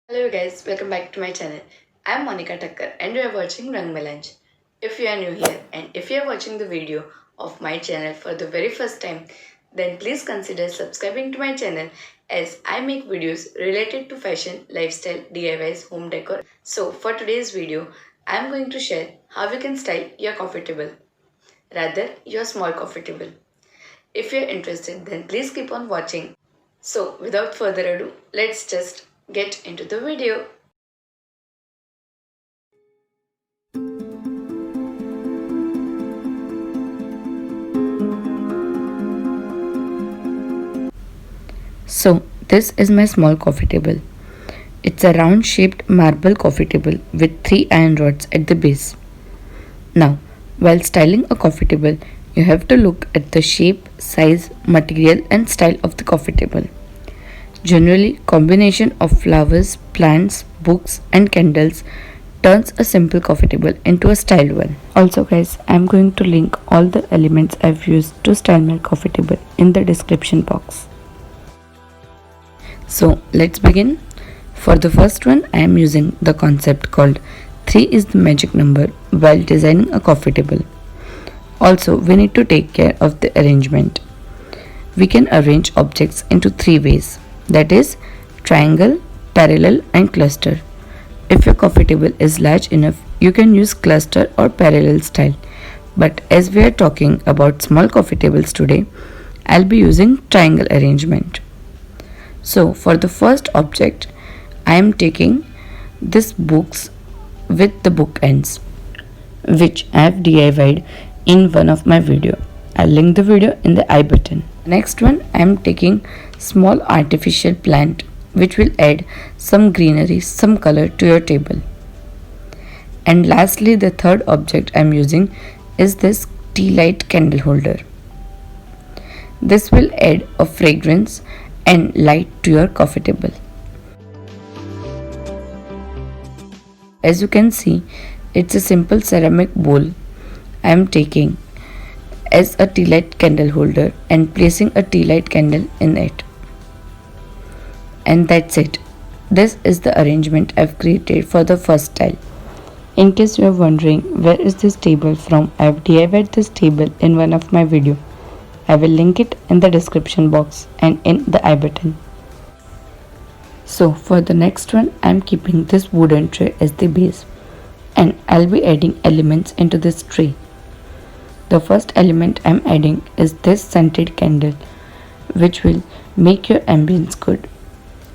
Hello guys, welcome back to my channel. I'm Monica Thakkar and you are watching Rang Melange. If you are new here and if you are watching the video of my channel for the very first time, then please consider subscribing to my channel as I make videos related to fashion, lifestyle, DIYs, home decor. So for today's video, I'm going to share how you can style your coffee table, rather your small coffee table. If you're interested, then please keep on watching. So without further ado, let's just get into the video. So, this is my small coffee table. It's a round shaped marble coffee table with 3 iron rods at the base. Now, while styling a coffee table, you have to look at the shape, size, material and style of the coffee table. Generally, combination of flowers, plants, books and candles turns a simple coffee table into a styled one. Also guys, I'm going to link all the elements I've used to style my coffee table in the description box. So let's begin. For the first one, I am using the concept called 3 is the magic number while designing a coffee table. Also, we need to take care of the arrangement. We can arrange objects into 3 ways, that is, triangle, parallel and cluster. If your coffee table is large enough, you can use cluster or parallel style. But as we are talking about small coffee tables today, I'll be using triangle arrangement. So for the first object, I am taking this books with the book ends, which I have DIYed in one of my video. I'll link the video in the I button. Next one, I am taking small artificial plant which will add some greenery, some color to your table. And lastly, the third object I am using is this tea light candle holder. This will add a fragrance and light to your coffee table. As you can see, it's a simple ceramic bowl I am taking as a tea light candle holder and placing a tea light candle in it. And that's it. This is the arrangement I've created for the first style. In case you are wondering where is this table from, I have DIYed this table in one of my video. I will link it in the description box and in the I button. So for the next one, I am keeping this wooden tray as the base and I'll be adding elements into this tray. The first element I am adding is this scented candle which will make your ambience good.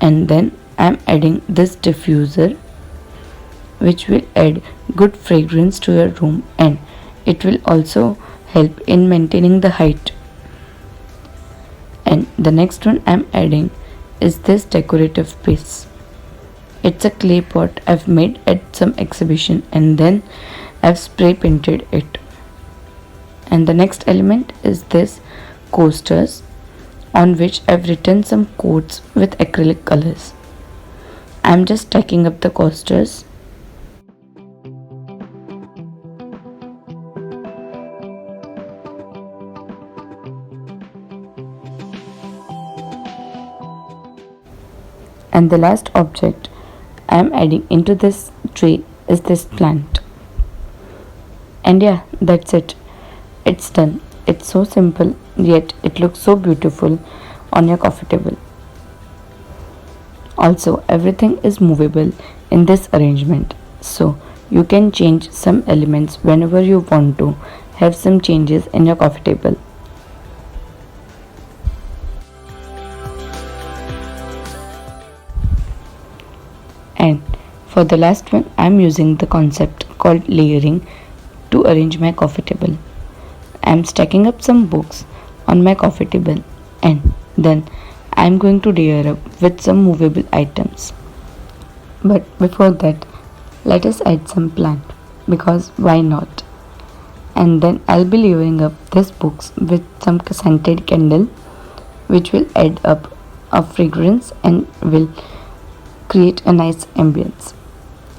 And then I am adding this diffuser which will add good fragrance to your room and it will also help in maintaining the height. And the next one I am adding is this decorative piece. It's a clay pot I've made at some exhibition and then I've spray painted it. And the next element is this coasters on which I've written some quotes with acrylic colors. I'm just stacking up the coasters. And the last object I am adding into this tray is this plant. And yeah, that's it. It's done. It's so simple, yet it looks so beautiful on your coffee table. Also, everything is movable in this arrangement, so you can change some elements whenever you want to have some changes in your coffee table. And for the last one, I am using the concept called layering to arrange my coffee table. I am stacking up some books on my coffee table and then I am going to layer up with some movable items. But before that, let us add some plant because why not? And then I'll be layering up these books with some scented candle which will add up a fragrance and will create a nice ambience.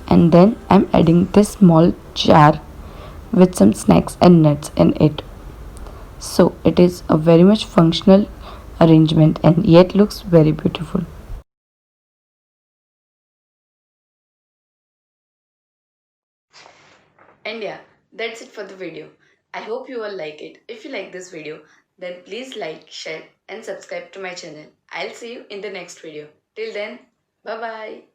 And then I'm adding this small jar with some snacks and nuts in it. So it is a very much functional arrangement and yet looks very beautiful. And yeah, that's it for the video. I hope you all like it. If you like this video, then please like, share and subscribe to my channel. I'll see you in the next video. Till then, bye bye.